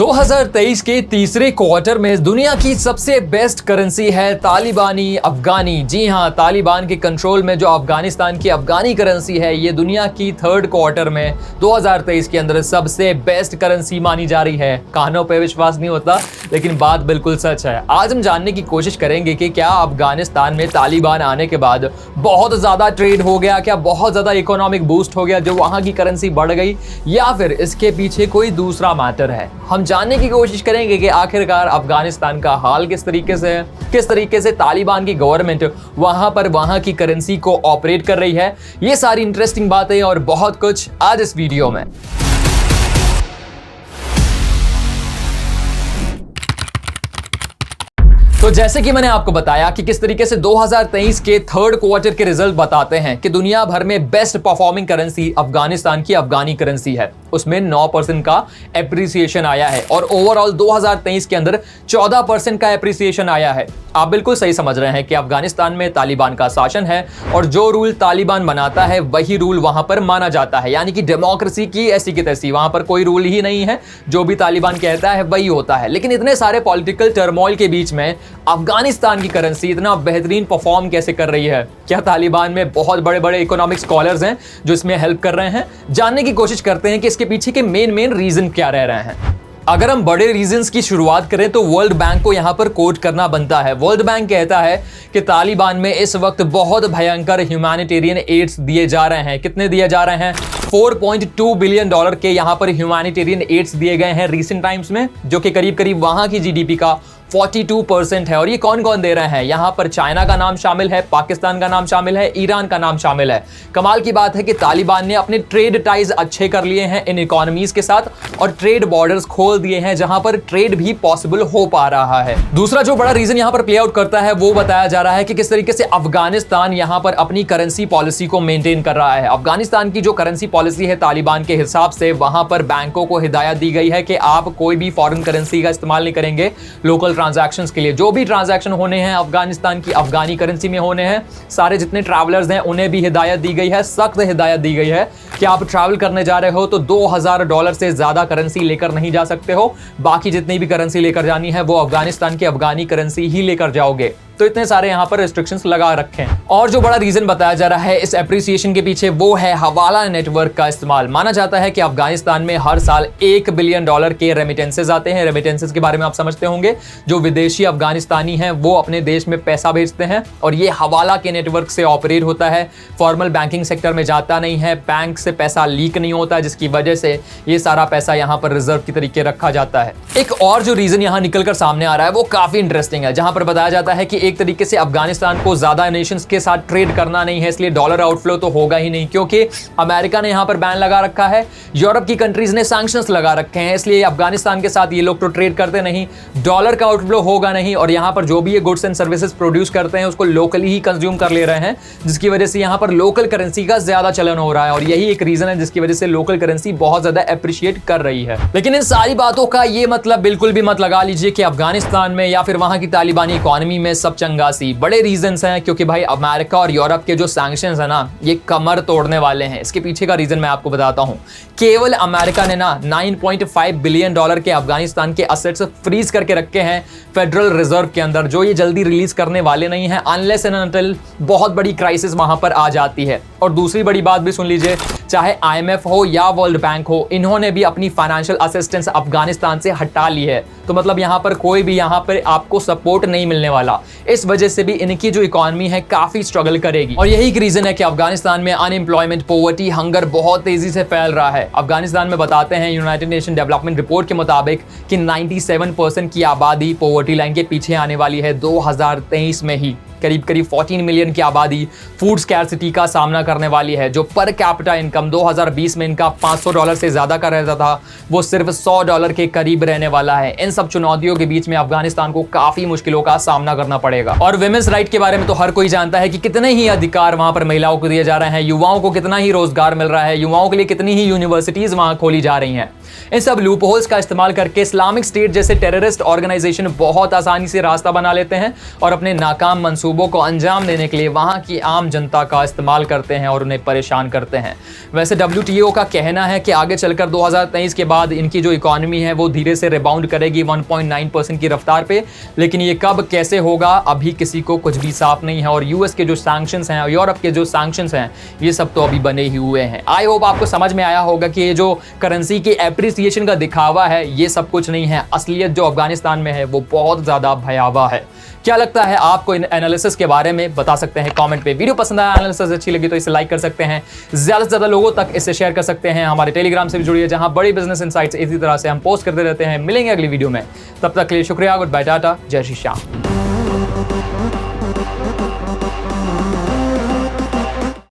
2023 के तीसरे क्वार्टर में दुनिया की सबसे बेस्ट करेंसी है तालिबानी अफगानी। जी हां, तालिबान के कंट्रोल में जो अफगानिस्तान की अफगानी करेंसी है, ये दुनिया की थर्ड क्वार्टर में 2023 के अंदर सबसे बेस्ट करेंसी मानी जा रही है। कानों पे विश्वास नहीं होता, लेकिन बात बिल्कुल सच है। आज हम जानने की कोशिश करेंगे कि क्या अफगानिस्तान में तालिबान आने के बाद बहुत ज्यादा ट्रेड हो गया, क्या बहुत ज्यादा इकोनॉमिक बूस्ट हो गया जो वहां की करेंसी बढ़ गई, या फिर इसके पीछे कोई दूसरा मैटर है। हम जानने की कोशिश करेंगे कि आखिरकार अफगानिस्तान का हाल किस तरीके से है, किस तरीके से तालिबान की गवर्नमेंट वहां पर वहां की करेंसी को ऑपरेट कर रही है। ये सारी इंटरेस्टिंग बातें और बहुत कुछ आज इस वीडियो में। तो जैसे कि मैंने आपको बताया कि किस तरीके से 2023 के थर्ड क्वार्टर के रिजल्ट बताते हैं कि दुनिया भर में बेस्ट परफॉर्मिंग करेंसी अफगानिस्तान की अफगानी करेंसी है। उसमें 9% का एप्रिसिएशन आया है और ओवरऑल 2023 के अंदर 14% का एप्रिसिएशन आया है। आप बिल्कुल सही समझ रहे हैं कि अफगानिस्तान में तालिबान का शासन है और जो रूल तालिबान बनाता है वही रूल वहां पर माना जाता है, यानी कि डेमोक्रेसी की ऐसी की तैसी, वहां पर कोई रूल ही नहीं है, जो भी तालिबान कहता है वही होता है। लेकिन इतने सारे पॉलिटिकल टर्मोइल के बीच में अफगानिस्तान की करेंसी इतना बेहतरीन परफॉर्म कैसे कर रही है? क्या तालिबान में बहुत बड़े बड़े इकोनॉमिक स्कॉलर्स हैं जो इसमें हेल्प कर रहे हैं? जानने की कोशिश करते हैं कि इसके पीछे के मेन रीजन क्या रह रहे हैं। अगर हम बड़े रीजंस की शुरुआत करें तो वर्ल्ड बैंक को यहां पर कोट करना बनता है। वर्ल्ड बैंक कहता है कि तालिबान में इस वक्त बहुत भयंकर ह्यूमैनिटेरियन एड्स दिए जा रहे हैं। कितने दिए जा रहे हैं? $4.2 बिलियन के यहां पर ह्यूमैनिटेरियन एड्स दिए गए हैं रिसेंट टाइम्स में, जो कि करीब करीब वहां की जीडीपी का 42% है। और ये कौन कौन दे रहे हैं? यहां पर चाइना का नाम शामिल है, पाकिस्तान का नाम शामिल है, ईरान का नाम शामिल है। कमाल की बात है कि तालिबान ने अपने ट्रेड टाइज अच्छे कर लिए हैं इन इकोनॉमीज के साथ और ट्रेड बॉर्डर्स खोल दिए हैं जहां पर ट्रेड भी पॉसिबल हो पा रहा है। दूसरा जो बड़ा रीजन यहां पर प्ले आउट करता है वो बताया जा रहा है कि किस तरीके से अफगानिस्तान यहां पर अपनी करेंसी पॉलिसी को मेंटेन कर रहा है। अफगानिस्तान की जो करेंसी पॉलिसी है तालिबान के हिसाब से, वहां पर बैंकों को हिदायत दी गई है कि आप कोई भी फॉरेन करेंसी का इस्तेमाल नहीं करेंगे लोकल ट्रांजैक्शंस के लिए। जो भी ट्रांजैक्शन होने हैं अफगानिस्तान की अफगानी करेंसी में होने हैं। सारे जितने ट्रैवलर्स हैं उन्हें भी हिदायत दी गई है, सख्त हिदायत दी गई है कि आप ट्रैवल करने जा रहे हो तो $2000 से ज्यादा करेंसी लेकर नहीं जा सकते हो। बाकी जितनी भी करेंसी लेकर जानी है वो अफगानिस्तान की अफगानी करेंसी ही लेकर जाओगे। तो इतने सारे यहां पर रिस्ट्रिक्शंस लगा रखे हैं। और जो बड़ा रीजन बताया जा रहा है इस एप्रिसिएशन के पीछे वो है हवाला नेटवर्क का इस्तेमाल। माना जाता है कि अफगानिस्तान में हर साल $1 बिलियन के रेमिटेंसेस आते हैं। रेमिटेंसेस के बारे में आप समझते होंगे, जो विदेशी अफगानिस्तानी हैं वो अपने देश में पैसा भेजते हैं और ये हवाला के नेटवर्क से ऑपरेट होता है। फॉर्मल बैंकिंग सेक्टर में जाता नहीं है, बैंक से पैसा लीक नहीं होता, जिसकी वजह से ये सारा पैसा यहां पर रिजर्व की तरीके रखा जाता है। एक और जो रीजन यहां निकलकर सामने आ रहा है वो काफी इंटरेस्टिंग है, जहां पर बताया जाता है कि एक तरीके से अफगानिस्तान को ज्यादा नेशंस के साथ ट्रेड करना नहीं है, इसलिए डॉलर आउटफ्लो तो होगा ही नहीं, क्योंकि अमेरिका ने यहां पर बैन लगा रखा है, यूरोप की कंट्रीज ने सैंक्शंस लगा रखे हैं, इसलिए अफगानिस्तान के साथ ये लोग तो ट्रेड करते नहीं, डॉलर का आउटफ्लो होगा नहीं और यहां पर जो भी ये गुड्स एंड सर्विसेज प्रोड्यूस करते हैं उसको लोकली ही कंज्यूम कर ले रहे हैं, जिसकी वजह से यहां पर लोकल करेंसी का ज्यादा चलन हो रहा है। और यही एक रीजन है जिसकी वजह से लोकल करेंसी बहुत ज्यादा एप्रिशिएट कर रही है। लेकिन इन सारी बातों का ये मतलब बिल्कुल भी मत लगा लीजिए कि अफगानिस्तान में या फिर वहां की तालिबानी इकोनॉमी में सब चंगासी। बड़े रीजंस हैं, क्योंकि भाई अमेरिका और यूरोप के जो सैंक्शंस है ना, ये कमर तोड़ने वाले हैं। इसके पीछे का रीजन मैं आपको बताता हूं। केवल अमेरिका ने ना $9.5 बिलियन के अफगानिस्तान के असेट्स फ्रीज करके रखे हैं फेडरल रिजर्व के अंदर, जो ये जल्दी रिलीज करने वाले नहीं है अनलेस एंड अनटिल बहुत बड़ी क्राइसिस वहां पर आ जाती है। और दूसरी बड़ी बात भी सुन लीजिए, चाहे IMF हो या वर्ल्ड बैंक हो, इन्होंने भी अपनी फाइनेंशियल असिस्टेंस अफगानिस्तान से हटा ली है। तो मतलब यहां पर कोई भी यहां पर आपको सपोर्ट नहीं मिलने वाला। इस वजह से भी इनकी जो इकोनॉमी है काफी स्ट्रगल करेगी। और यही एक रीजन है कि अफगानिस्तान में अनएम्प्लॉयमेंट, पॉवर्टी, हंगर बहुत तेजी से फैल रहा है। अफगानिस्तान में बताते हैं यूनाइटेड नेशन डेवलपमेंट रिपोर्ट के मुताबिक कि 97% की आबादी पॉवर्टी लाइन के पीछे आने वाली है 2023 में ही। करीब करीब 14 मिलियन की आबादी फूड स्कैर्सिटी का सामना करने वाली है। जो पर कैपिटा इनकम 2020 में इनका $500 से ज्यादा का रहता था, वो सिर्फ $100 के करीब रहने वाला है। इन सब चुनौतियों के बीच में अफगानिस्तान को काफी मुश्किलों का सामना करना पड़ेगा। और विमेंस राइट के बारे में तो हर कोई जानता है कि कितने ही अधिकार वहां पर महिलाओं को दिए जा रहे हैं, युवाओं को कितना ही रोजगार मिल रहा है, युवाओं के लिए कितनी ही यूनिवर्सिटीज वहां खोली जा रही हैं। इन सब लूप होल्स का इस्तेमाल करके इस्लामिक स्टेट जैसे टेररिस्ट ऑर्गेनाइजेशन बहुत आसानी से रास्ता बना लेते हैं और अपने नाकाम मंसूबों को अंजाम देने के लिए वहां की आम जनता का इस्तेमाल करते हैं और उन्हें परेशान करते हैं। वैसे WTO का कहना है कि आगे चलकर 2023 के बाद इनकी जो इकोनॉमी है वो धीरे से रिबाउंड करेगी 1.9% की रफ्तार पे, लेकिन ये कब कैसे होगा अभी किसी को कुछ भी साफ नहीं है। और यूएस के जो सैंक्शंस हैं, यूरोप के जो सैंक्शंस हैं, ये सब तो अभी बने ही हुए हैं। आई होप आपको समझ में आया होगा कि ये जो करेंसी के एप्रिसिएशन का दिखावा है ये सब कुछ नहीं है, असलियत जो अफगानिस्तान में है वो बहुत ज्यादा भयावह है। क्या लगता है आपको इन एनालिसिस के बारे में, बता सकते हैं कमेंट पे। वीडियो पसंद आया, एनालिसिस अच्छी लगी तो इसे लाइक कर सकते हैं, ज्यादा से ज्यादा लोगों तक इसे शेयर कर सकते हैं। हमारे टेलीग्राम से भी जुड़िए जहां बड़ी बिजनेस इनसाइट्स इसी तरह से हम पोस्ट करते रहते हैं। मिलेंगे अगली वीडियो में, तब तक के लिए शुक्रिया, गुड बाय, टाटा, जय श्री श्याम।